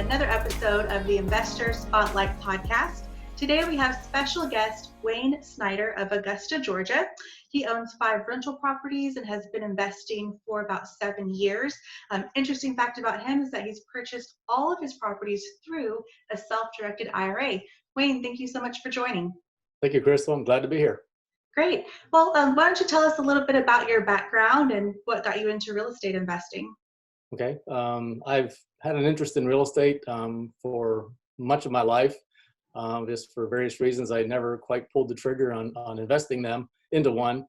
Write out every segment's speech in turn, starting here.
another episode of the Investor Spotlight podcast. Today we have special guest Wayne Snyder of Augusta, Georgia. He owns 5 rental properties and has been investing for about 7 years. Interesting fact about him is that he's purchased all of his properties through a self-directed IRA. Wayne, thank you so much for joining. Thank you, Crystal. I'm glad to be here. Great. Well, why don't you tell us a little bit about your background and what got you into real estate investing? Okay. I've had an interest in real estate for much of my life. Just for various reasons, I never quite pulled the trigger on investing them into one.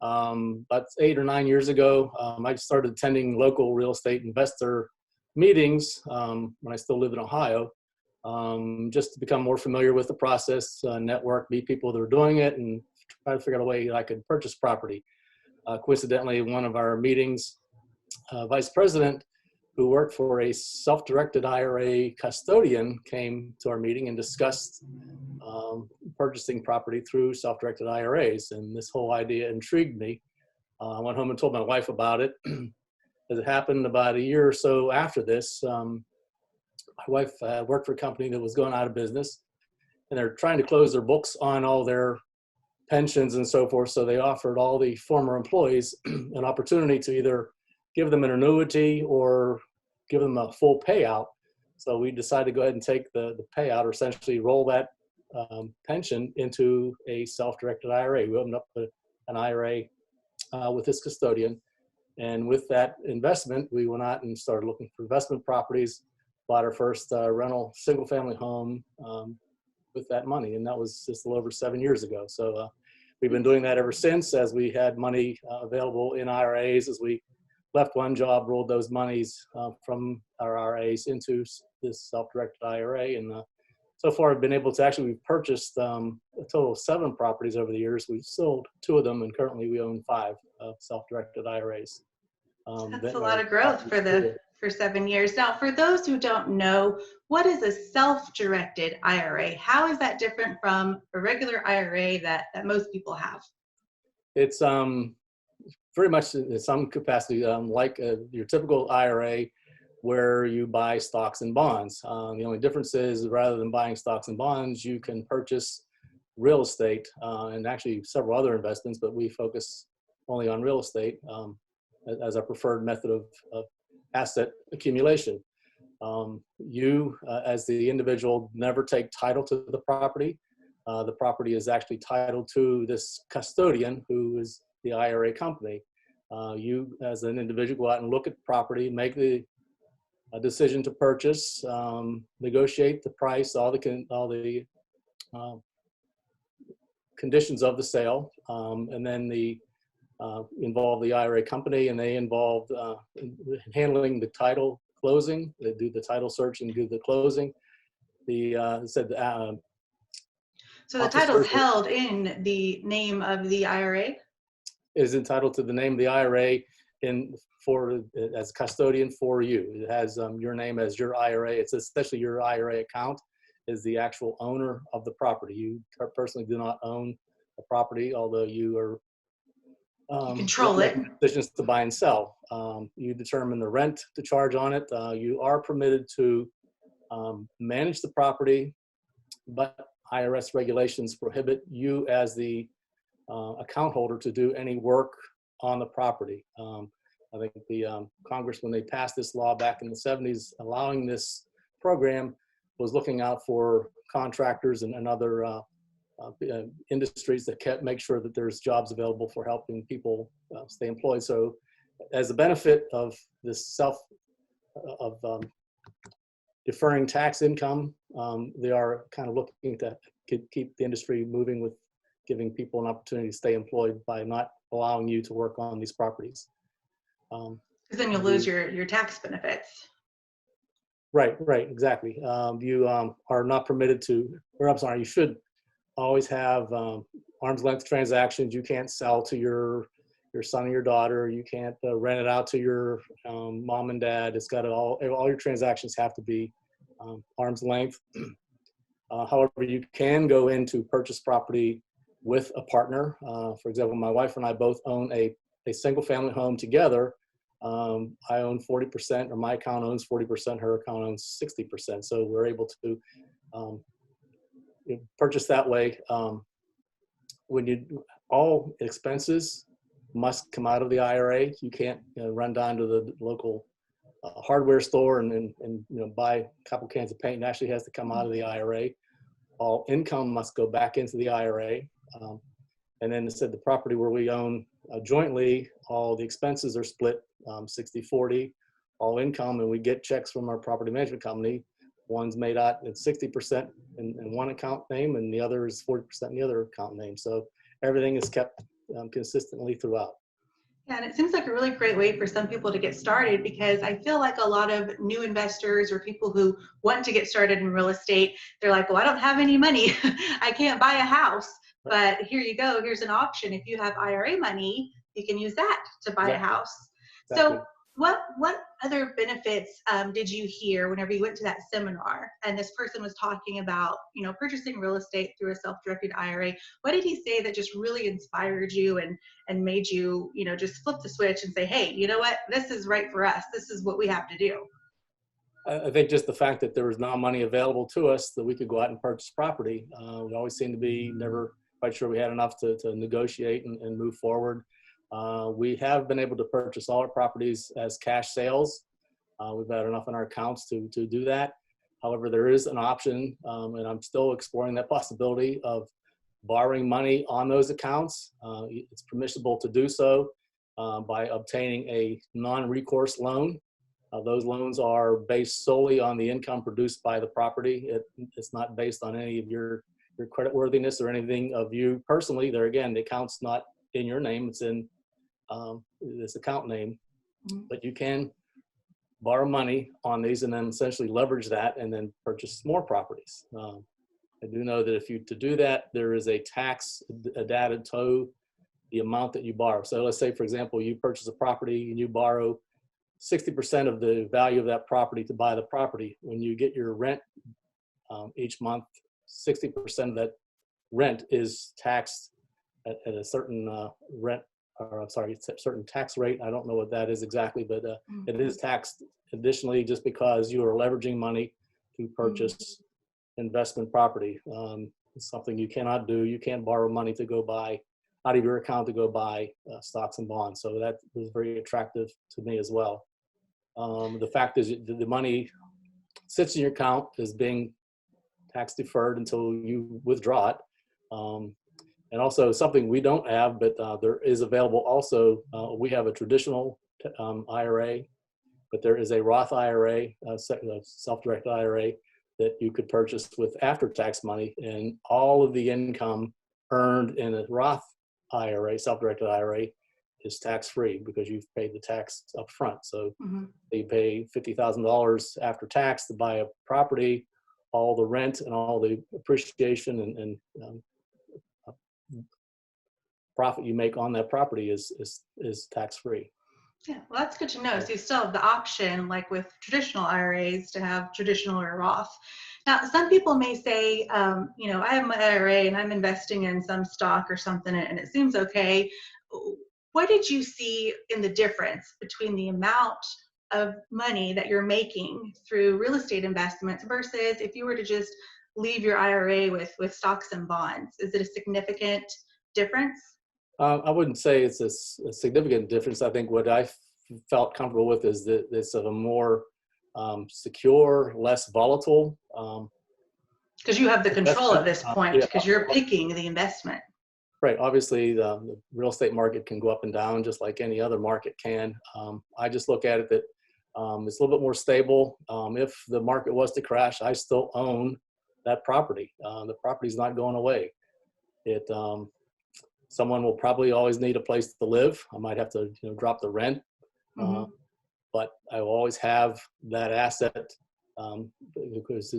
But 8 or 9 years ago, I started attending local real estate investor meetings when I still lived in Ohio, just to become more familiar with the process, network, meet people that are doing it, and try to figure out a way I could purchase property. Coincidentally, one of our meetings, vice president who worked for a self-directed IRA custodian came to our meeting and discussed purchasing property through self-directed IRAs. And this whole idea intrigued me. I went home and told my wife about it. As it happened about a year or so after this, my wife worked for a company that was going out of business, and they're trying to close their books on all their pensions and so forth. So they offered all the former employees an opportunity to either give them an annuity or give them a full payout. So we decided to go ahead and take the payout, or essentially roll that pension into a self-directed IRA. We opened up an IRA with this custodian. And with that investment, we went out and started looking for investment properties, bought our first rental single-family home with that money. And that was just a little over 7 years ago. So we've been doing that ever since, as we had money available in IRAs. As we left one job, rolled those monies from our IRAs into this self-directed IRA. And so far I've been able to we've purchased a total of 7 properties over the years. We've sold 2 of them, and currently we own 5 self-directed IRAs. That's a lot of growth for 7 years. Now, for those who don't know, what is a self-directed IRA? How is that different from a regular IRA that most people have? It's very much in some capacity like your typical IRA, where you buy stocks and bonds. The only difference is, rather than buying stocks and bonds, you can purchase real estate and actually several other investments, but we focus only on real estate as our preferred method of asset accumulation. You, as the individual, never take title to the property. The property is actually titled to this custodian, who is the IRA company. You, as an individual, go out and look at the property, make the decision to purchase, negotiate the price, all the conditions of the sale, and then involve the IRA company, and they involve handling the title closing. They do the title search and do the closing. So the title is held in the name of the IRA? Is entitled to the name of the IRA as custodian for you. It has your name as your IRA. It's especially your IRA account is the actual owner of the property. You personally do not own the property, although you are you control it. Decisions to buy and sell. You determine the rent to charge on it. You are permitted to manage the property, but IRS regulations prohibit you as the account holder to do any work on the property. I think the Congress, when they passed this law back in the 70s, allowing this program, was looking out for contractors and other industries that make sure that there's jobs available for helping people stay employed. So as a benefit of this deferring tax income, they are kind of looking to keep the industry moving with giving people an opportunity to stay employed by not allowing you to work on these properties. Because then you'll lose your tax benefits. Right, exactly. You are not permitted to, you should always have arm's length transactions. You can't sell to your son or your daughter. You can't rent it out to your mom and dad. It's got all your transactions have to be arm's length. However, you can go into purchase property with a partner. For example, my wife and I both own a single family home together, I own 40%, or my account owns 40%, her account owns 60%. So we're able to purchase that way. When all expenses must come out of the IRA. You can't run down to the local hardware store and buy a couple cans of paint. It actually has to come out of the IRA. All income must go back into the IRA. And then it said the property where we own jointly, all the expenses are split 60-40, all income, and we get checks from our property management company. One's made out at 60% in one account name, and the other is 40% in the other account name. So everything is kept consistently throughout. Yeah, and it seems like a really great way for some people to get started, because I feel like a lot of new investors or people who want to get started in real estate, they're like, well, I don't have any money. I can't buy a house. But here you go. Here's an option. If you have IRA money, you can use that to buy a house. Exactly. So what other benefits did you hear whenever you went to that seminar and this person was talking about, purchasing real estate through a self-directed IRA? What did he say that just really inspired you and made you, just flip the switch and say, hey, you know what, this is right for us. This is what we have to do. I think just the fact that there was now money available to us that we could go out and purchase property. We always seemed to be never quite sure we had enough to negotiate and move forward. We have been able to purchase all our properties as cash sales. We've got enough in our accounts to do that. However, there is an option, and I'm still exploring that possibility of borrowing money on those accounts. It's permissible to do so by obtaining a non-recourse loan. Those loans are based solely on the income produced by the property. It's not based on any of your creditworthiness or anything of you personally. There again, the account's not in your name, it's in this account name. But you can borrow money on these and then essentially leverage that and then purchase more properties. I do know that to do that, there is a tax added to the amount that you borrow. So let's say, for example, you purchase a property and you borrow 60% of the value of that property to buy the property. When you get your rent each month, 60% of that rent is taxed at a certain certain tax rate. I don't know what that is exactly, but it is taxed additionally just because you are leveraging money to purchase investment property. It's something you cannot do. You can't borrow money to go buy out of your account to go buy stocks and bonds. So that was very attractive to me as well. The fact is the money sits in your account is being tax deferred until you withdraw it. And also something we don't have, but there is available also, we have a traditional IRA, but there is a Roth IRA, self-directed IRA, that you could purchase with after-tax money, and all of the income earned in a Roth IRA, self-directed IRA, is tax-free because you've paid the tax up front. So you pay $50,000 after tax to buy a property, all the rent and all the appreciation and profit you make on that property is tax-free. Yeah, well, that's good to know. So you still have the option, like with traditional IRAs, to have traditional or Roth. Now, some people may say, I have my IRA and I'm investing in some stock or something, and it seems okay. What did you see in the difference between the amount of money that you're making through real estate investments versus if you were to just leave your IRA with stocks and bonds? Is it a significant difference? I wouldn't say it's a significant difference. I think what I felt comfortable with is that it's a more secure, less volatile. Because you have the control at this point, because you're picking the investment. Right. Obviously, the real estate market can go up and down just like any other market can. I just look at it that it's a little bit more stable. If the market was to crash, I still own that property. The property's not going away. Someone will probably always need a place to live. I might have to drop the rent, but I will always have that asset because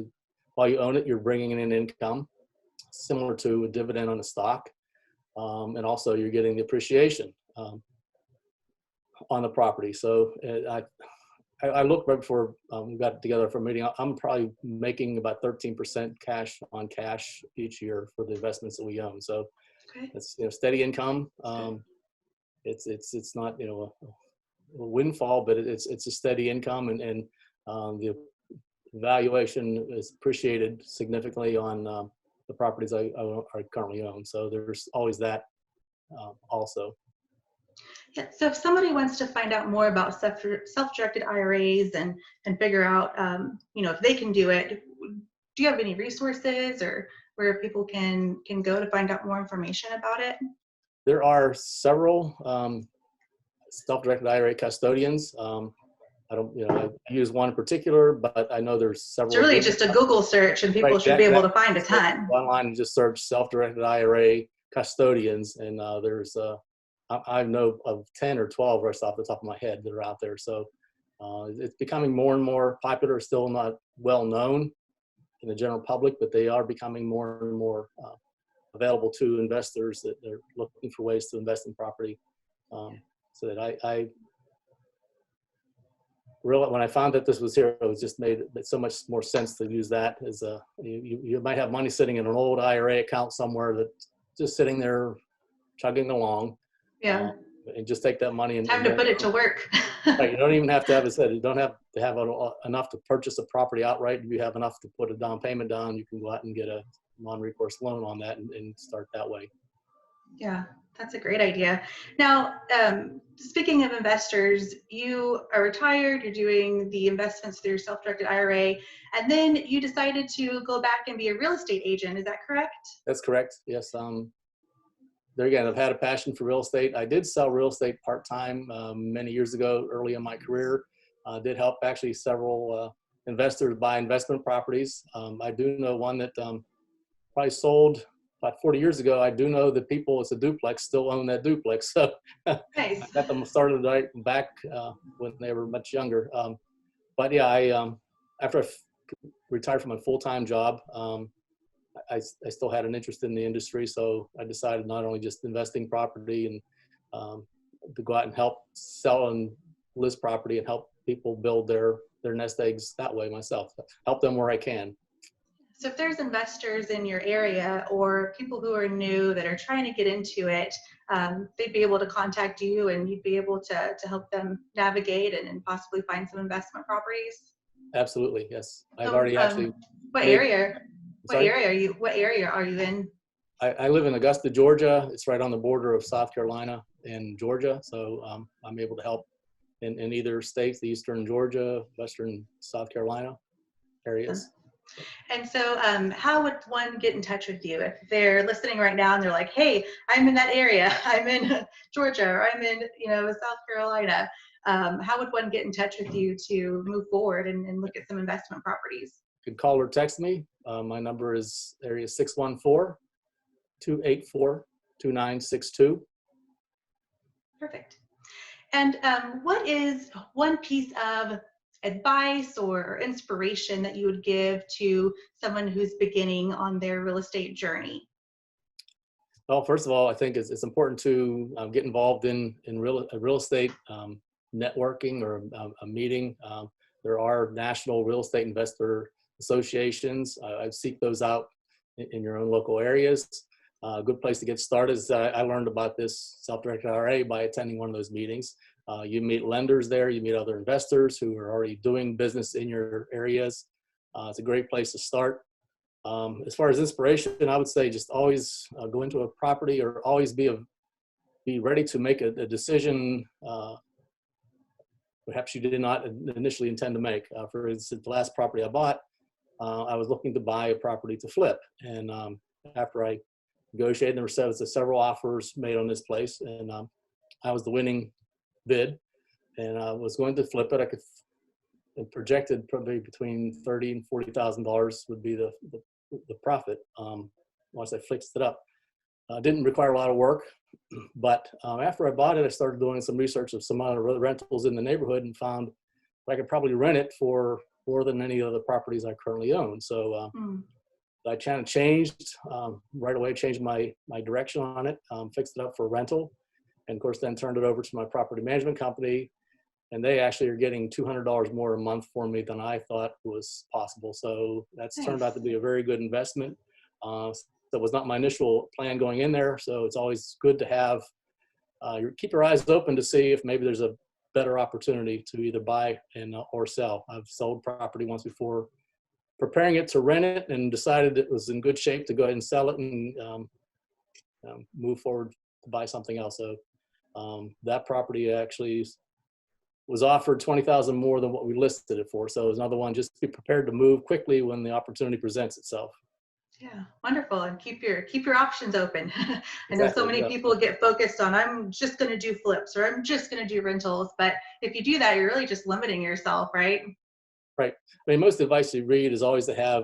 while you own it, you're bringing in income similar to a dividend on a stock. And also you're getting the appreciation on the property. So I looked right before we got together for a meeting. I'm probably making about 13% cash on cash each year for the investments that we own. So it's steady income. It's not windfall, but it's a steady income, and the valuation is appreciated significantly on the properties I currently own. So there's always that also. Yeah, so if somebody wants to find out more about self-directed IRAs and figure out, if they can do it, do you have any resources or where people can go to find out more information about it? There are several self-directed IRA custodians. I don't, I use one in particular, but I know there's several. It's really just a Google search, and people should be able to find a ton. Online and just search self-directed IRA custodians, and there's I know of 10 or 12 right off the top of my head that are out there. So it's becoming more and more popular. Still not well known in the general public, but they are becoming more and more available to investors that are looking for ways to invest in property. So that I really, when I found that this was here, it was just made so much more sense to use that as you might have money sitting in an old IRA account somewhere that's just sitting there chugging along. Yeah. And just take that money and time to put it to work. Right, you don't even have to have, you don't have to have enough to purchase a property outright. If you have enough to put a down payment down, you can go out and get a non-recourse loan on that and start that way. Yeah, that's a great idea. Now, speaking of investors, you are retired, you're doing the investments through your self-directed IRA, and then you decided to go back and be a real estate agent. Is that correct? That's correct. Yes. There again, I've had a passion for real estate. I did sell real estate part-time many years ago, early in my career. Did help actually several investors buy investment properties. I do know one that probably sold about 40 years ago. I do know that people, it's a duplex, still own that duplex. So nice. I got them started right back when they were much younger. But yeah, after I retired from a full-time job, I still had an interest in the industry. So I decided not only just investing property and to go out and help sell and list property and help people build their nest eggs that way myself, help them where I can. So if there's investors in your area or people who are new that are trying to get into it, they'd be able to contact you and you'd be able to help them navigate and possibly find some investment properties? Absolutely, yes. I've So, already actually. What area are you in? I live in Augusta, Georgia. It's right on the border of South Carolina and Georgia. So I'm able to help in either states, the Eastern Georgia, Western South Carolina areas. And so how would one get in touch with you if they're listening right now and they're like, hey, I'm in that area, I'm in Georgia, or I'm in South Carolina. How would one get in touch with you to move forward and look at some investment properties? You can call or text me. My number is area 614-284-2962. Perfect. And what is one piece of advice or inspiration that you would give to someone who's beginning on their real estate journey? Well, first of all, I think it's important to get involved in real estate networking or a meeting. There are national real estate investor associations. I seek those out in your own local areas. A good place to get started is I learned about this self-directed IRA by attending one of those meetings. You meet lenders there, you meet other investors who are already doing business in your areas. It's a great place to start. As far as inspiration, I would say just always go into a property or always be ready to make a decision perhaps you did not initially intend to make. For instance, the last property I bought, I was looking to buy a property to flip. And after I negotiated, there were several offers made on this place, and I was the winning bid, and I was going to flip it. It projected probably between $30,000 and $40,000 would be the profit once I fixed it up. Didn't require a lot of work, but after I bought it, I started doing some research of some other rentals in the neighborhood and found I could probably rent it for more than any of the properties I currently own. So I kind of changed right away, changed my direction on it, fixed it up for rental, and of course then turned it over to my property management company, and they actually are getting $200 more a month for me than I thought was possible. So that's Nice. Turned out to be a very good investment. That was not my initial plan going in there. So it's always good to have, keep your eyes open to see if maybe there's a better opportunity to either buy and or sell. I've sold property once before, preparing it to rent it, and decided it was in good shape to go ahead and sell it and move forward to buy something else. So that property actually was offered 20,000 more than what we listed it for. So it was another one. Just be prepared to move quickly when the opportunity presents itself. Yeah, wonderful. And keep your options open. I know so Exactly. many Yeah. people get focused on, I'm just going to do flips or I'm just going to do rentals. But if you do that, you're really just limiting yourself, right? Right. I mean, most advice you read is always to have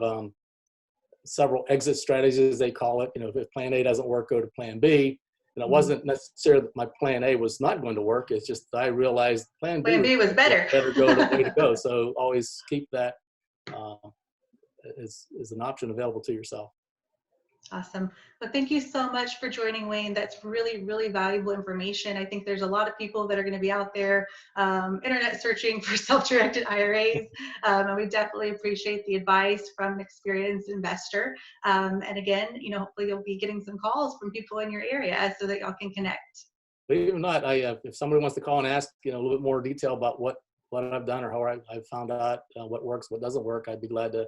several exit strategies, they call it. You know, if plan A doesn't work, go to plan B. And it wasn't necessarily that my plan A was not going to work. It's just that I realized plan B Plan was B was a better. better way to go. So always keep that uh, as an option available to yourself. Awesome. Well, thank you so much for joining, Wayne. That's really, really valuable information. I think there's a lot of people that are going to be out there internet searching for self-directed IRAs. And we definitely appreciate the advice from an experienced investor. And again, hopefully you'll be getting some calls from people in your area so that y'all can connect. Believe it or not, if somebody wants to call and ask, a little bit more detail about what I've done or how I've found out what works, what doesn't work, I'd be glad to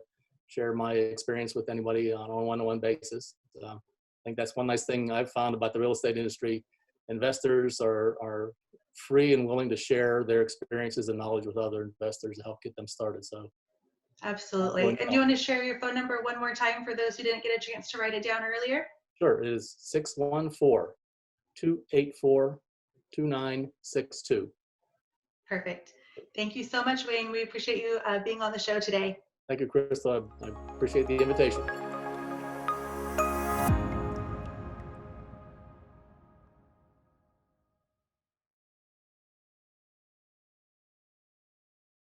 share my experience with anybody on a one-on-one basis. I think that's one nice thing I've found about the real estate industry. Investors are free and willing to share their experiences and knowledge with other investors to help get them started. So Absolutely. And do you want to share your phone number one more time for those who didn't get a chance to write it down earlier? Sure. It is 614-284-2962. Perfect. Thank you so much, Wayne. We appreciate you being on the show today. Thank you, Crystal. I appreciate the invitation.